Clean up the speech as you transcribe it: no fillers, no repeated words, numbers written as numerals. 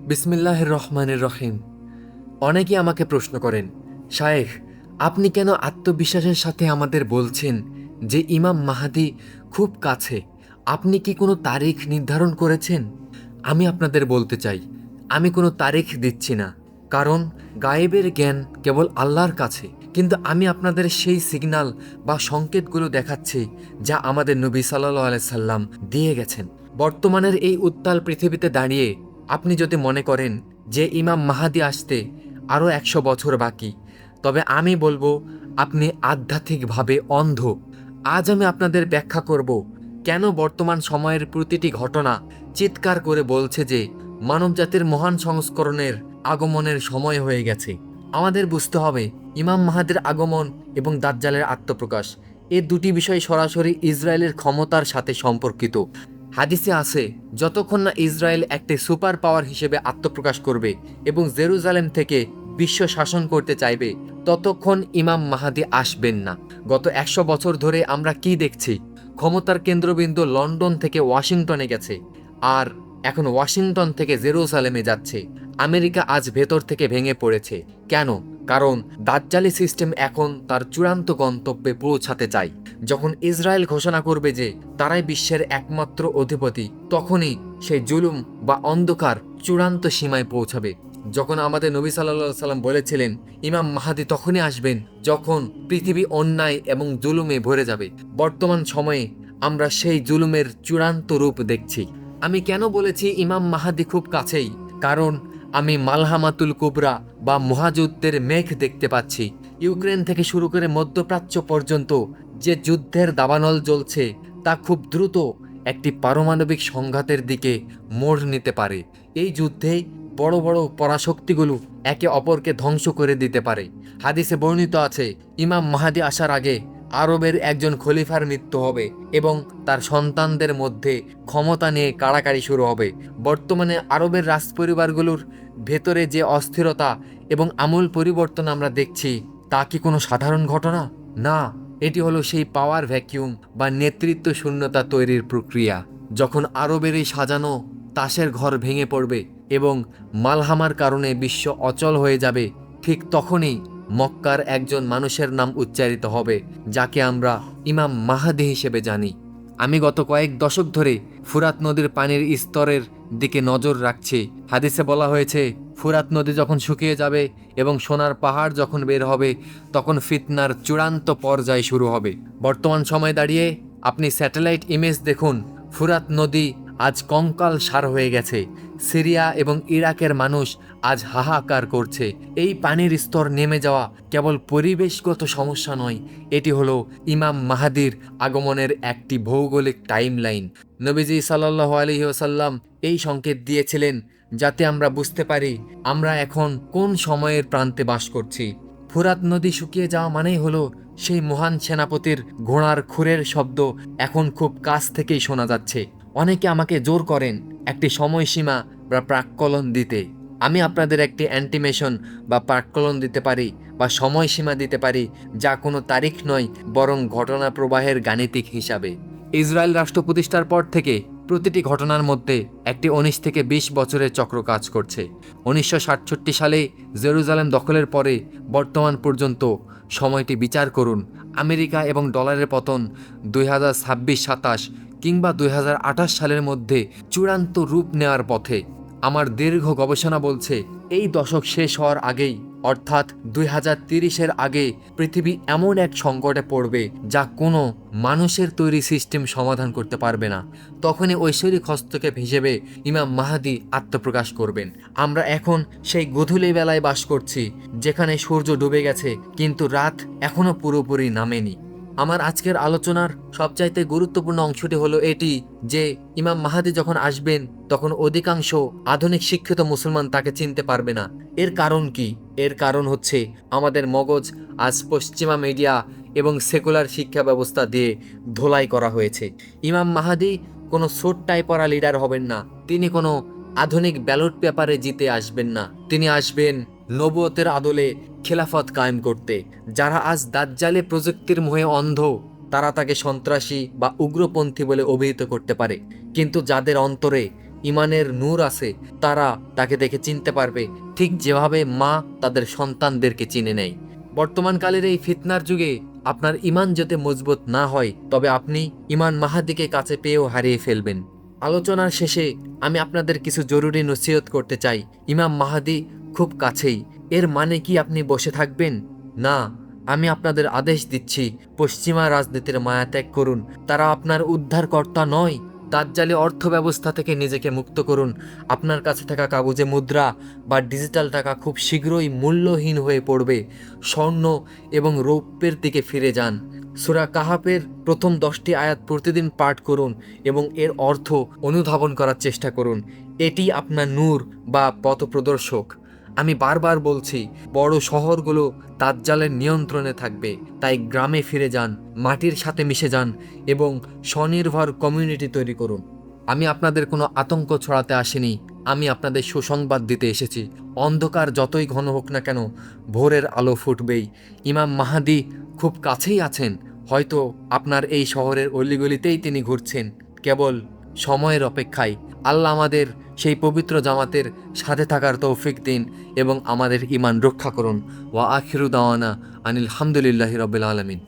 বিসমিল্লাহির রহমানির রহিম। অনেকেই আমাকে প্রশ্ন করেন, শায়েখ, আপনি কেন আত্মবিশ্বাসের সাথে আমাদের বলছেন যে ইমাম মাহাদি খুব কাছে? আপনি কি কোনো তারিখ নির্ধারণ করেছেন? আমি আপনাদের বলতে চাই, আমি কোনো তারিখ দিচ্ছি না, কারণ গায়েবের জ্ঞান কেবল আল্লাহর কাছে। কিন্তু আমি আপনাদের সেই সিগন্যাল বা সংকেতগুলো দেখাচ্ছি যা আমাদের নবী সাল্লাল্লাহু আলাইহি সাল্লাম দিয়ে গেছেন। বর্তমানের এই উত্তাল পৃথিবীতে দাঁড়িয়ে আপনি যদি মনে করেন যে ইমাম মাহাদি আসতে আরও 100 বছর বাকি, তবে আমি বলবো আপনি আধ্যাত্মিকভাবে অন্ধ। আজ আমি আপনাদের ব্যাখ্যা করব কেন বর্তমান সময়ের প্রতিটি ঘটনা চিৎকার করে বলছে যে মানবজাতির মহান সংস্করণের আগমনের সময় হয়ে গেছে। আমাদের বুঝতে হবে ইমাম মাহাদির আগমন এবং দাজ্জালের আত্মপ্রকাশ, এ দুটি বিষয় সরাসরি ইসরায়েলের ক্ষমতার সাথে সম্পর্কিত। হাদিসে আছে, যতক্ষণ না ইসরায়েল একটি সুপার পাওয়ার হিসেবে আত্মপ্রকাশ করবে এবং জেরুজালেম থেকে বিশ্ব শাসন করতে চাইবে, ততক্ষণ ইমাম মাহাদি আসবেন না। গত 100 বছর ধরে আমরা কি দেখছি? ক্ষমতার কেন্দ্রবিন্দু লন্ডন থেকে ওয়াশিংটনে গেছে, আর এখন ওয়াশিংটন থেকে জেরুজালেমে যাচ্ছে। আমেরিকা আজ ভেতর থেকে ভেঙে পড়েছে। কেন? কারণ দাজ্জালি সিস্টেম এখন তার চূড়ান্ত গন্তব্যে পৌঁছাতে চায়। যখন ইসরায়েল ঘোষণা করবে যে তারাই বিশ্বের একমাত্র অধিপতি, তখনই সেই জুলুম বা অন্ধকার চূড়ান্ত সীমায় পৌঁছাবে। যখন আমাদের নবী সাল্লাল্লাহু সাল্লাম বলেছিলেন ইমাম মাহাদি তখনই আসবেন যখন পৃথিবী অন্যায় এবং জুলুমে ভরে যাবে, বর্তমান সময়ে আমরা সেই জুলুমের চূড়ান্ত রূপ দেখছি। আমি কেন বলেছি ইমাম মাহাদি খুব কাছেই? কারণ আমি মালহামাতুল কুবরা বা মহাযুদ্ধের মেঘ দেখতে পাচ্ছি। ইউক্রেন থেকে শুরু করে মধ্যপ্রাচ্য পর্যন্ত যে যুদ্ধের দাবানল জ্বলছে তা খুব দ্রুত একটি পারমাণবিক সংঘাতের দিকে মোড় নিতে পারে। এই যুদ্ধে বড় বড় পরাশক্তিগুলো একে অপরকে ধ্বংস করে দিতে পারে। হাদিসে বর্ণিত আছে, ইমাম মাহাদি আসার আগে আরবের একজন খলিফার মৃত্যু হবে এবং তার সন্তানদের মধ্যে ক্ষমতা নিয়ে কাড়াকাড়ি শুরু হবে। বর্তমানে আরবের রাজপরিবারগুলোর ভেতরে যে অস্থিরতা এবং আমূল পরিবর্তন আমরা দেখছি, তা কি কোনো সাধারণ ঘটনা? না, এটি হলো সেই পাওয়ার ভ্যাকিউম বা নেতৃত্ব শূন্যতা তৈরির প্রক্রিয়া। যখন আরবের এই সাজানো তাসের ঘর ভেঙে পড়বে এবং মালহামার কারণে বিশ্ব অচল হয়ে যাবে, ঠিক তখনই মক্কার একজন মানুষের নাম উচ্চারিত হবে, যাকে আমরা ইমাম মাহাদি হিসেবে জানি। আমি গত কয়েক দশক ধরে ফুরাত নদীর পানির স্তরের দিকে নজর রাখছি। হাদিসে বলা হয়েছে, ফুরাত নদী যখন শুকিয়ে যাবে এবং সোনার পাহাড় যখন বের হবে, তখন ফিতনার চূড়ান্ত পর্যায় শুরু হবে। বর্তমান সময় দাঁড়িয়ে আপনি স্যাটেলাইট ইমেজ দেখুন, ফুরাত নদী আজ কঙ্কাল সার হয়ে গেছে। সিরিয়া এবং ইরাকের মানুষ আজ হাহাকার করছে। এই পানির স্তর নেমে যাওয়া কেবল পরিবেশগত সমস্যা নয়, এটি হলো ইমাম মাহাদির আগমনের একটি ভৌগোলিক টাইমলাইন। নবীজি সাল্লাল্লাহু আলাইহি ওয়াসাল্লাম এই সংকেত দিয়েছিলেন যাতে আমরা বুঝতে পারি আমরা এখন কোন সময়ের প্রান্তে বাস করছি। ফুরাত নদী শুকিয়ে যাওয়া মানেই হলো সেই মহান সেনাপতির ঘোড়ার খুরের শব্দ এখন খুব কাছ থেকেই শোনা যাচ্ছে। অনেকে আমাকে জোর করেন একটি সময়সীমা বা প্রাক্কলন দিতে। আমি আপনাদের একটি অ্যান্টিমেশন বা প্রাক্কলন দিতে পারি বা সময়সীমা দিতে পারি, যা কোনো তারিখ নয় বরং ঘটনা প্রবাহের গাণিতিক হিসাবে। ইসরায়েল রাষ্ট্র প্রতিষ্ঠার পর থেকে প্রতিটি ঘটনার মধ্যে একটি 19 থেকে 20 বছরের চক্র কাজ করছে। 1967 সালে জেরুজালেম দখলের পরে বর্তমান পর্যন্ত সময়টি বিচার করুন। আমেরিকা এবং ডলারের পতন 2026-27 কিংবা 2028 সালের মধ্যে চূড়ান্ত রূপ নেওয়ার পথে। আমার দীর্ঘ গবেষণা বলছে এই দশক শেষ হওয়ার আগেই, অর্থাৎ 2030-এর আগে পৃথিবী এমন এক সংকটে পড়বে যা কোনো মানুষের তৈরি সিস্টেম সমাধান করতে পারবে না। তখনই ঐশ্বরিক হস্তক্ষেপ হিসেবে ইমাম মাহাদি আত্মপ্রকাশ করবেন। আমরা এখন সেই গধূলি বেলায় বাস করছি, যেখানে সূর্য ডুবে গেছে কিন্তু রাত এখনো পুরোপুরি নামেনি। আমার আজকের আলোচনার সবচাইতে গুরুত্বপূর্ণ অংশটি হলো এটি যে ইমাম মাহাদি যখন আসবেন তখন অধিকাংশ আধুনিক শিক্ষিত মুসলমান তাকে চিনতে পারবে না। এর কারণ কি? এর কারণ হচ্ছে আমাদের মগজ আজ পশ্চিমা মিডিয়া এবং সেকুলার শিক্ষা ব্যবস্থা দিয়ে ধোলাই করা হয়েছে। ইমাম মাহাদি কোনো স্যুট টাই পরা লিডার হবেন না। তিনি কোনো আধুনিক ব্যালট পেপারে জিতে আসবেন না। তিনি আসবেন নবুয়তের আদলে খেলাফত কায়েম করতে। যারা আজ দাজ্জালে প্রযুক্তির মোহে অন্ধ, তারা তাকে সন্ত্রাসী বা উগ্রপন্থী বলে অভিহিত করতে পারে, কিন্তু যাদের অন্তরে ইমানের নূর আছে তারা তাকে দেখে চিনতে পারবে, ঠিক যেভাবে মা তাদের সন্তানদেরকে চিনে নেয়। বর্তমানকালের এই ফিতনার যুগে আপনার ইমান যাতে মজবুত না হয়, তবে আপনি ইমাম মাহাদিকে কাছে পেয়েও হারিয়ে ফেলবেন। আলোচনার শেষে আমি আপনাদের কিছু জরুরি নসিহত করতে চাই। ইমাম মাহাদি খুব কাছেই। এর মানে কি আপনি বসে থাকবেন? না, আমি আপনাদের আদেশ দিচ্ছি, পশ্চিমা রাজনীতির মায়া ত্যাগ করুন। তারা আপনার উদ্ধারকর্তা নয়। দাজ্জালি অর্থ ব্যবস্থা থেকে নিজেকে মুক্ত করুন। আপনার কাছে থাকা কাগজে মুদ্রা বা ডিজিটাল টাকা খুব শীঘ্রই মূল্যহীন হয়ে পড়বে। স্বর্ণ এবং রৌপ্যের দিকে ফিরে যান। সূরা কাহাফের প্রথম 10টি আয়াত প্রতিদিন পাঠ করুন এবং এর অর্থ অনুধাবন করার চেষ্টা করুন। এটি আপনার নূর বা পথপ্রদর্শক। আমি বারবার বলছি, বড় শহরগুলো দাজ্জালের নিয়ন্ত্রণে থাকবে, তাই গ্রামে ফিরে যান, মাটির সাথে মিশে যান এবং স্বনির্ভর কমিউনিটি তৈরি করুন। আমি আপনাদের কোনো আতঙ্ক ছড়াতে আসিনি, আমি আপনাদের সুসংবাদ দিতে এসেছি। অন্ধকার যতই ঘন হোক না কেন, ভোরের আলো ফুটবেই। ইমাম মাহাদি খুব কাছেই আছেন। হয়তো আপনার এই শহরের অলিগলিতেই তিনি ঘুরছেন, কেবল সময়ের অপেক্ষায়। আল্লাহ আমাদের সেই পবিত্র জামাতের সাথে থাকার তৌফিক দিন এবং আমাদের ঈমান রক্ষা করুন। ওয়া আখিরু দাওয়ানা আনিল হামদুলিল্লাহি রাব্বিল আলামিন।